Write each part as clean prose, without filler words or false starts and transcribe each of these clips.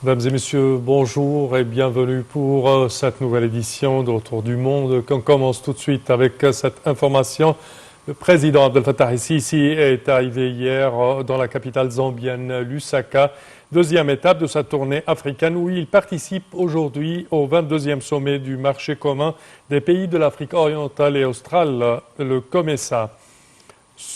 Mesdames et messieurs, bonjour et bienvenue pour cette nouvelle édition d'Autour du Monde. On commence tout de suite avec cette information. Le président Abdel Fattah el-Sisi est arrivé hier dans la capitale zambienne, Lusaka, deuxième étape de sa tournée africaine où il participe aujourd'hui au 22e sommet du marché commun des pays de l'Afrique orientale et australe, le COMESA.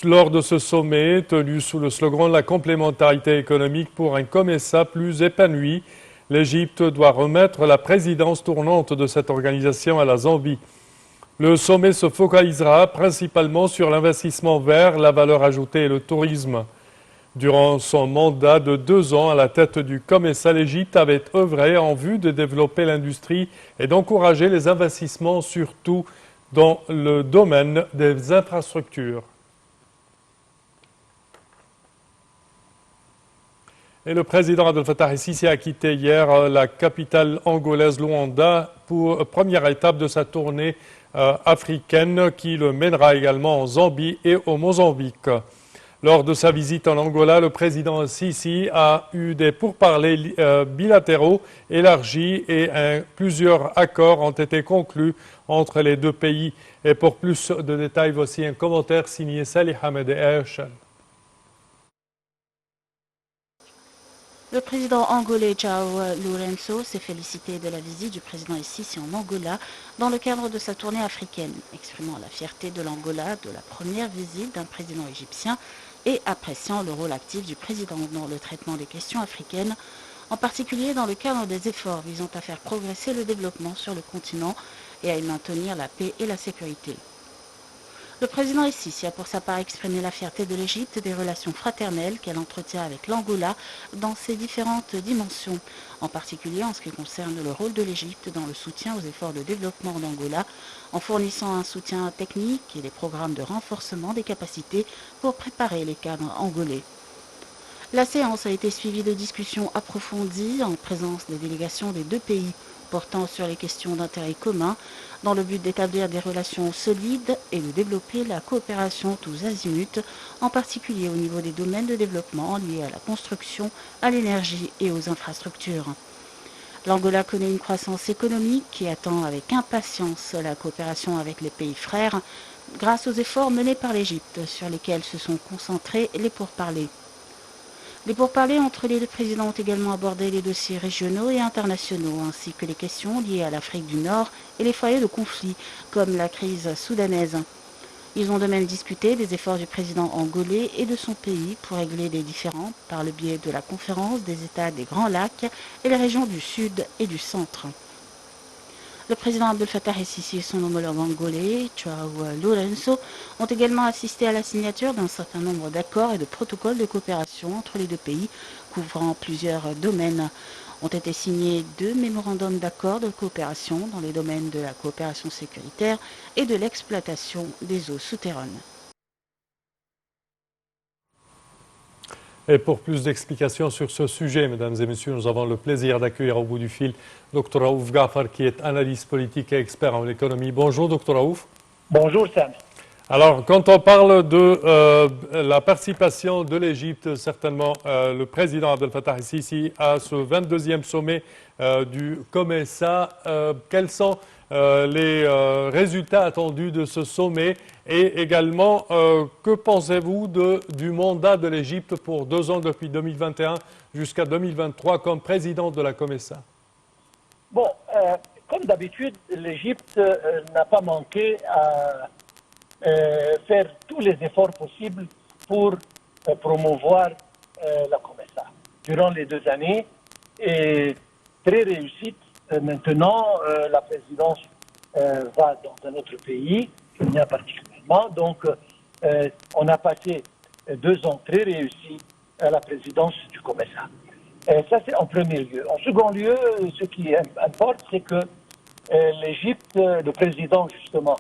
Lors de ce sommet, tenu sous le slogan « La complémentarité économique pour un COMESA plus épanoui », l'Égypte doit remettre la présidence tournante de cette organisation à la Zambie. Le sommet se focalisera principalement sur l'investissement vert, la valeur ajoutée et le tourisme. Durant son mandat de 2 ans à la tête du COMESA, l'Égypte avait œuvré en vue de développer l'industrie et d'encourager les investissements, surtout dans le domaine des infrastructures. Et le président Abdel Fattah el-Sisi a quitté hier la capitale angolaise Luanda pour première étape de sa tournée africaine qui le mènera également en Zambie et au Mozambique. Lors de sa visite en Angola, le président Sisi a eu des pourparlers bilatéraux élargis et plusieurs accords ont été conclus entre les deux pays. Et pour plus de détails, voici un commentaire signé Salih Hamed Echel. Le président angolais João Lourenço s'est félicité de la visite du président Sisi en Angola dans le cadre de sa tournée africaine, exprimant la fierté de l'Angola de la première visite d'un président égyptien et appréciant le rôle actif du président dans le traitement des questions africaines, en particulier dans le cadre des efforts visant à faire progresser le développement sur le continent et à y maintenir la paix et la sécurité. Le président Sisi a pour sa part exprimé la fierté de l'Égypte des relations fraternelles qu'elle entretient avec l'Angola dans ses différentes dimensions, en particulier en ce qui concerne le rôle de l'Égypte dans le soutien aux efforts de développement en Angola, en fournissant un soutien technique et des programmes de renforcement des capacités pour préparer les cadres angolais. La séance a été suivie de discussions approfondies en présence des délégations des deux pays, portant sur les questions d'intérêt commun, dans le but d'établir des relations solides et de développer la coopération tous azimuts, en particulier au niveau des domaines de développement liés à la construction, à l'énergie et aux infrastructures. L'Angola connaît une croissance économique qui attend avec impatience la coopération avec les pays frères, grâce aux efforts menés par l'Égypte, sur lesquels se sont concentrés les pourparlers. Les pourparlers entre les deux présidents ont également abordé les dossiers régionaux et internationaux, ainsi que les questions liées à l'Afrique du Nord et les foyers de conflit, comme la crise soudanaise. Ils ont de même discuté des efforts du président angolais et de son pays pour régler les différends par le biais de la conférence des États des Grands Lacs et les régions du Sud et du Centre. Le président Abdel Fattah el-Sisi et son homologue angolais, João Lourenço, ont également assisté à la signature d'un certain nombre d'accords et de protocoles de coopération entre les deux pays, couvrant plusieurs domaines. Ont été signés 2 mémorandums d'accord de coopération dans les domaines de la coopération sécuritaire et de l'exploitation des eaux souterraines. Et pour plus d'explications sur ce sujet, mesdames et messieurs, nous avons le plaisir d'accueillir au bout du fil Dr Raouf Gafar, qui est analyste politique et expert en économie. Bonjour, Dr Raouf. Bonjour, Sam. Alors, quand on parle de la participation de l'Égypte, certainement le président Abdel Fattah el-Sisi à ce 22e sommet du COMESA, quels sont les résultats attendus de ce sommet et également que pensez-vous du mandat de l'Égypte pour 2 ans depuis 2021 jusqu'à 2023 comme président de la COMESA? Bon, comme d'habitude, l'Égypte n'a pas manqué à faire tous les efforts possibles pour promouvoir la COMESA. Durant les 2 années, et très réussite, maintenant la présidence va dans un autre pays, Kenya particulièrement. Donc, on a passé 2 ans très réussis à la présidence du COMESA. Ça, c'est en premier lieu. En second lieu, ce qui importe, c'est que l'Égypte, le président, justement,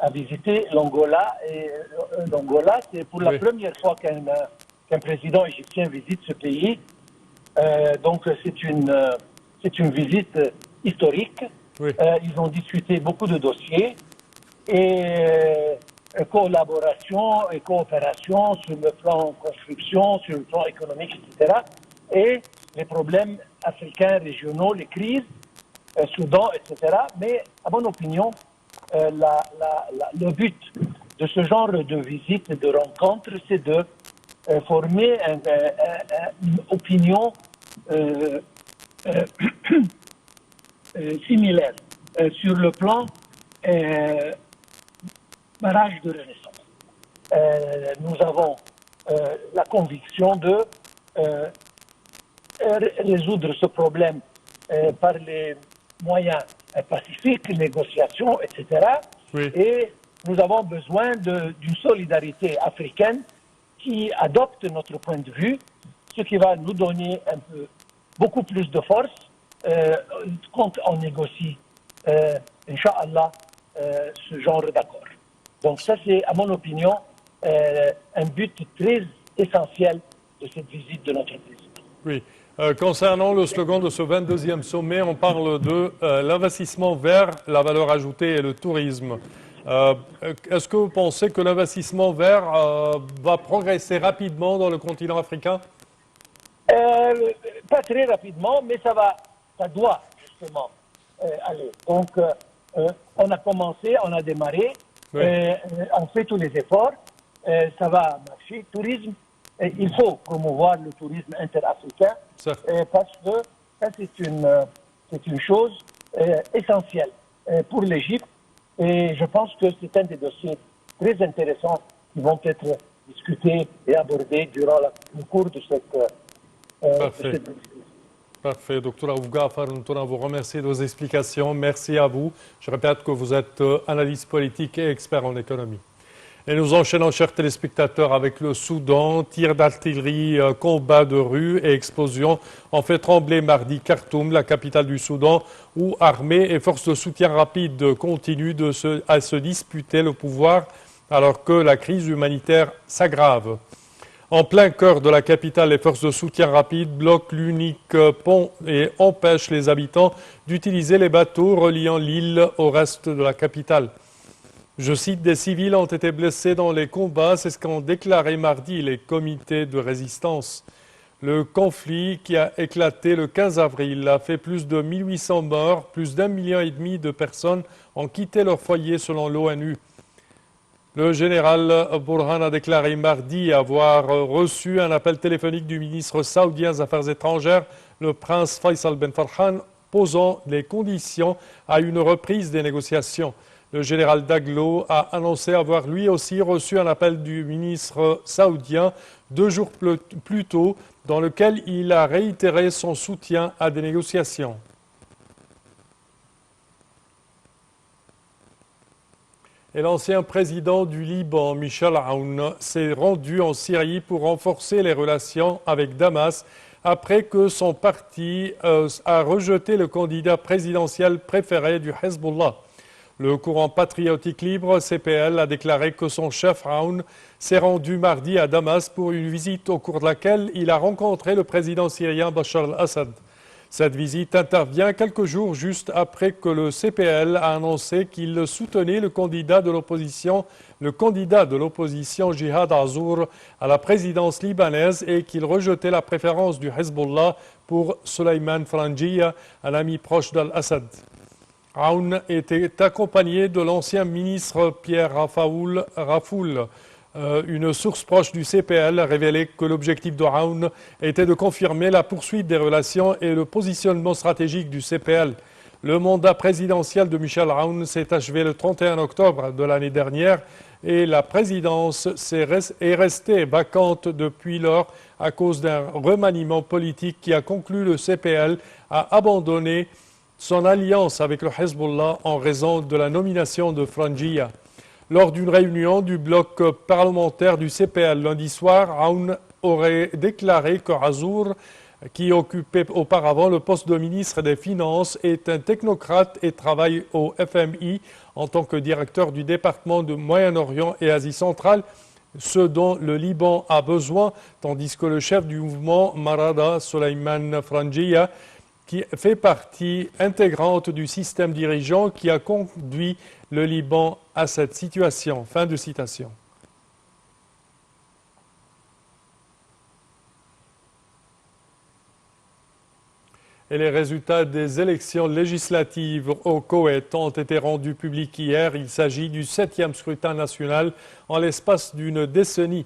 a visité l'Angola. Et l'Angola, c'est pour la première fois qu'un président égyptien visite ce pays. Donc, c'est une visite historique. Oui. Ils ont discuté beaucoup de dossiers et collaboration et coopération sur le plan construction, sur le plan économique, etc. Et les problèmes africains régionaux, les crises, Soudan, etc. Mais à mon opinion, le but de ce genre de visite, de rencontre, c'est de former une opinion similaire sur le plan barrage de renaissance. Nous avons la conviction de résoudre ce problème par les moyens pacifiques, négociations, etc. Oui. Et nous avons besoin d'une solidarité africaine qui adopte notre point de vue, ce qui va nous donner beaucoup plus de force quand on négocie, Inch'Allah, ce genre d'accord. Donc ça, c'est, à mon opinion, un but très essentiel de cette visite de notre président. Oui. Concernant le slogan de ce 22e sommet, on parle de l'investissement vers la valeur ajoutée et le tourisme. Est-ce que vous pensez que l'investissement vert va progresser rapidement dans le continent africain? Pas très rapidement, mais ça doit justement aller. Donc, on a commencé, on a démarré, Oui. on fait tous les efforts, ça va marcher. Tourisme, il faut promouvoir le tourisme interafricain parce que ça, c'est une chose essentielle pour l'Égypte. Et je pense que c'est un des dossiers très intéressants qui vont être discutés et abordés durant le cours de cette Parfait. Parfait. Docteur Aouga Farountouran, vous remercie de vos explications. Merci à vous. Je répète que vous êtes analyste politique et expert en économie. Et nous enchaînons, chers téléspectateurs, avec le Soudan. Tirs d'artillerie, combats de rue et explosions ont fait trembler mardi Khartoum, la capitale du Soudan, où armées et forces de soutien rapide continuent à se disputer le pouvoir alors que la crise humanitaire s'aggrave. En plein cœur de la capitale, les forces de soutien rapide bloquent l'unique pont et empêchent les habitants d'utiliser les bateaux reliant l'île au reste de la capitale. Je cite, des civils ont été blessés dans les combats, c'est ce qu'ont déclaré mardi les comités de résistance. Le conflit qui a éclaté le 15 avril a fait plus de 1800 morts, plus d'1,5 million de personnes ont quitté leur foyer selon l'ONU. Le général Burhan a déclaré mardi avoir reçu un appel téléphonique du ministre saoudien des Affaires étrangères, le prince Faisal Ben Farhan, posant les conditions à une reprise des négociations. Le général Daglo a annoncé avoir lui aussi reçu un appel du ministre saoudien 2 jours plus tôt, dans lequel il a réitéré son soutien à des négociations. Et l'ancien président du Liban, Michel Aoun, s'est rendu en Syrie pour renforcer les relations avec Damas après que son parti a rejeté le candidat présidentiel préféré du Hezbollah. Le courant patriotique libre, CPL, a déclaré que son chef Aoun s'est rendu mardi à Damas pour une visite au cours de laquelle il a rencontré le président syrien Bachar al-Assad. Cette visite intervient quelques jours juste après que le CPL a annoncé qu'il soutenait le candidat de l'opposition Jihad Azour à la présidence libanaise et qu'il rejetait la préférence du Hezbollah pour Soleiman Frangiya, un ami proche d'Al-Assad. Aoun était accompagné de l'ancien ministre Pierre Rafoul. Une source proche du CPL a révélé que l'objectif de Aoun était de confirmer la poursuite des relations et le positionnement stratégique du CPL. Le mandat présidentiel de Michel Aoun s'est achevé le 31 octobre de l'année dernière et la présidence est restée vacante depuis lors à cause d'un remaniement politique qui a conclu le CPL à abandonner son alliance avec le Hezbollah en raison de la nomination de Frangiya. Lors d'une réunion du bloc parlementaire du CPL lundi soir, Aoun aurait déclaré que Azour, qui occupait auparavant le poste de ministre des Finances, est un technocrate et travaille au FMI en tant que directeur du département de Moyen-Orient et Asie centrale, ce dont le Liban a besoin, tandis que le chef du mouvement Marada, Soleiman Frangiya, qui fait partie intégrante du système dirigeant qui a conduit le Liban à cette situation. Fin de citation. Et les résultats des élections législatives au Koweït ont été rendus publics hier. Il s'agit du 7e scrutin national en l'espace d'une décennie.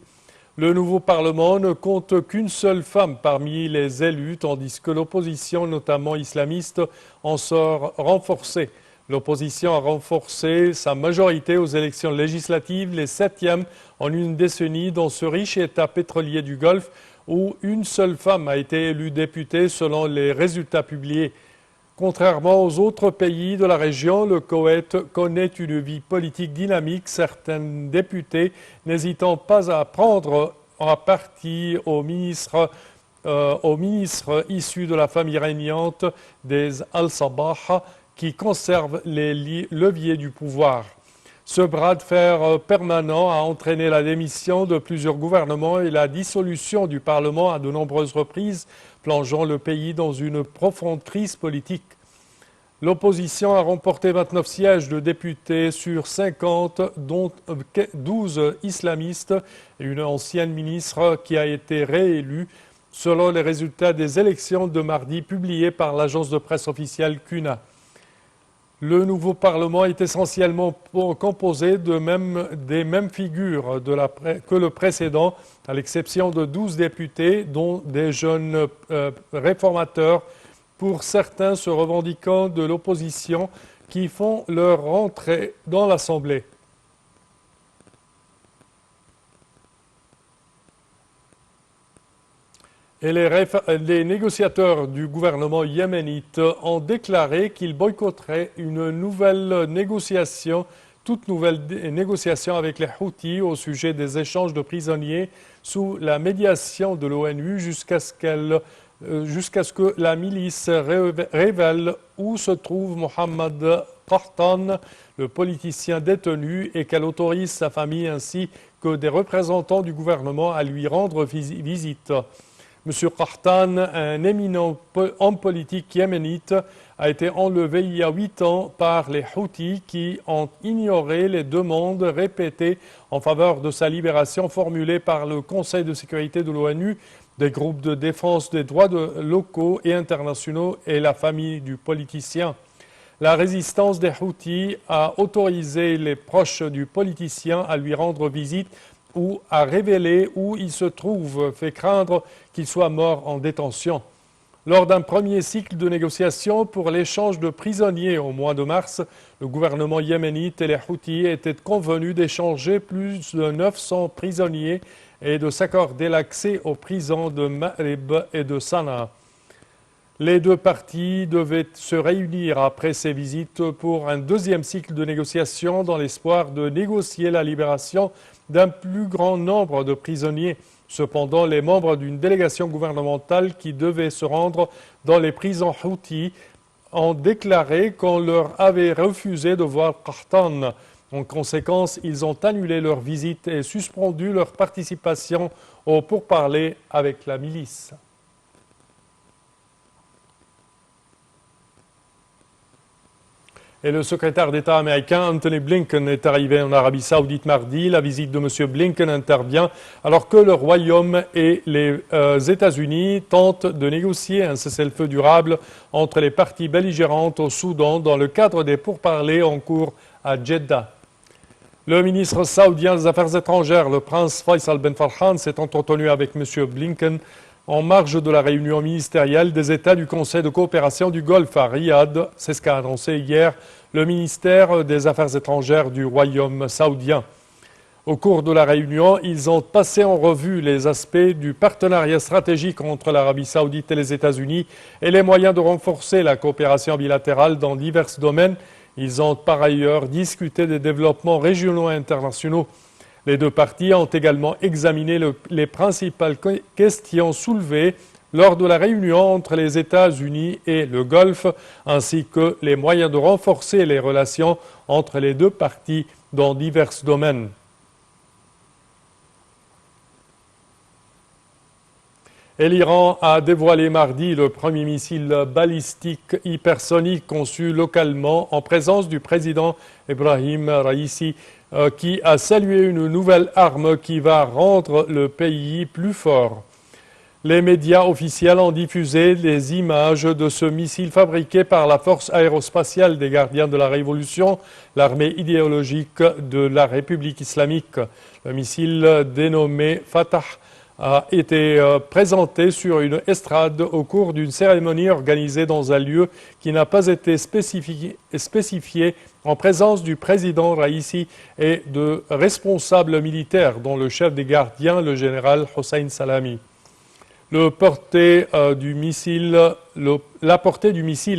Le nouveau Parlement ne compte qu'une seule femme parmi les élus, tandis que l'opposition, notamment islamiste, en sort renforcée. L'opposition a renforcé sa majorité aux élections législatives, les 7e en une décennie dans ce riche État pétrolier du Golfe, où une seule femme a été élue députée selon les résultats publiés. Contrairement aux autres pays de la région, le Koweït connaît une vie politique dynamique, certains députés n'hésitant pas à prendre en partie aux ministres issus de la famille régnante des Al-Sabah qui conservent les leviers du pouvoir. Ce bras de fer permanent a entraîné la démission de plusieurs gouvernements et la dissolution du Parlement à de nombreuses reprises, plongeant le pays dans une profonde crise politique. L'opposition a remporté 29 sièges de députés sur 50, dont 12 islamistes et une ancienne ministre qui a été réélue, selon les résultats des élections de mardi publiés par l'agence de presse officielle CUNA. Le nouveau Parlement est essentiellement composé des mêmes figures que le précédent, à l'exception de 12 députés, dont des jeunes réformateurs, pour certains se revendiquant de l'opposition, qui font leur rentrée dans l'Assemblée. Et les négociateurs du gouvernement yéménite ont déclaré qu'ils boycotteraient toute nouvelle négociation avec les Houthis au sujet des échanges de prisonniers sous la médiation de l'ONU jusqu'à ce que la milice révèle où se trouve Mohamed Qahtan, le politicien détenu, et qu'elle autorise sa famille ainsi que des représentants du gouvernement à lui rendre visite. M. Qahtan, un éminent homme politique yéménite, a été enlevé il y a 8 ans par les Houthis qui ont ignoré les demandes répétées en faveur de sa libération formulées par le Conseil de sécurité de l'ONU, des groupes de défense des droits locaux et internationaux et la famille du politicien. La résistance des Houthis a autorisé les proches du politicien à lui rendre visite ou à révéler où il se trouve, fait craindre qu'il soit mort en détention. Lors d'un premier cycle de négociations pour l'échange de prisonniers au mois de mars, le gouvernement yéménite et les Houthis étaient convenus d'échanger plus de 900 prisonniers et de s'accorder l'accès aux prisons de Ma'rib et de Sanaa. Les deux parties devaient se réunir après ces visites pour un deuxième cycle de négociations dans l'espoir de négocier la libération d'un plus grand nombre de prisonniers. Cependant, les membres d'une délégation gouvernementale qui devait se rendre dans les prisons Houthis ont déclaré qu'on leur avait refusé de voir Qahtan. En conséquence, ils ont annulé leur visite et suspendu leur participation aux pourparlers avec la milice. Et le secrétaire d'État américain Anthony Blinken est arrivé en Arabie Saoudite mardi. La visite de M. Blinken intervient alors que le Royaume et les États-Unis tentent de négocier un cessez-le-feu durable entre les parties belligérantes au Soudan dans le cadre des pourparlers en cours à Jeddah. Le ministre saoudien des Affaires étrangères, le prince Faisal Ben Farhan, s'est entretenu avec M. Blinken en marge de la réunion ministérielle des États du Conseil de coopération du Golfe à Riyad. C'est ce qu'a annoncé hier le ministère des Affaires étrangères du Royaume saoudien. Au cours de la réunion, ils ont passé en revue les aspects du partenariat stratégique entre l'Arabie saoudite et les États-Unis et les moyens de renforcer la coopération bilatérale dans divers domaines. Ils ont par ailleurs discuté des développements régionaux et internationaux. Les deux parties ont également examiné les principales questions soulevées lors de la réunion entre les États-Unis et le Golfe, ainsi que les moyens de renforcer les relations entre les deux parties dans divers domaines. Et l'Iran a dévoilé mardi le premier missile balistique hypersonique conçu localement en présence du président Ebrahim Raïssi, qui a salué une nouvelle arme qui va rendre le pays plus fort. Les médias officiels ont diffusé les images de ce missile fabriqué par la force aérospatiale des gardiens de la Révolution, l'armée idéologique de la République islamique. Le missile dénommé Fatah a été présenté sur une estrade au cours d'une cérémonie organisée dans un lieu qui n'a pas été spécifié en présence du président Raisi et de responsables militaires, dont le chef des gardiens, le général Hossein Salami. La portée du missile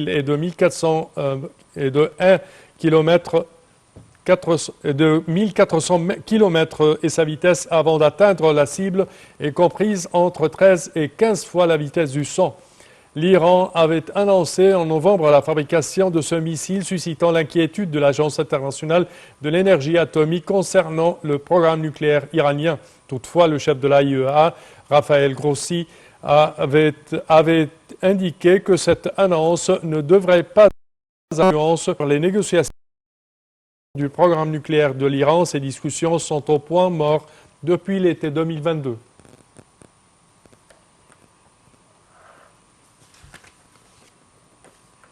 est de 1400 et de 1 km de 1400 km et sa vitesse avant d'atteindre la cible est comprise entre 13 et 15 fois la vitesse du son. L'Iran avait annoncé en novembre la fabrication de ce missile, suscitant l'inquiétude de l'Agence internationale de l'énergie atomique concernant le programme nucléaire iranien. Toutefois, le chef de l'AIEA, Raphaël Grossi, avait indiqué que cette annonce ne devrait pas avoir d'influence sur les négociations du programme nucléaire de l'Iran. Ces discussions sont au point mort depuis l'été 2022.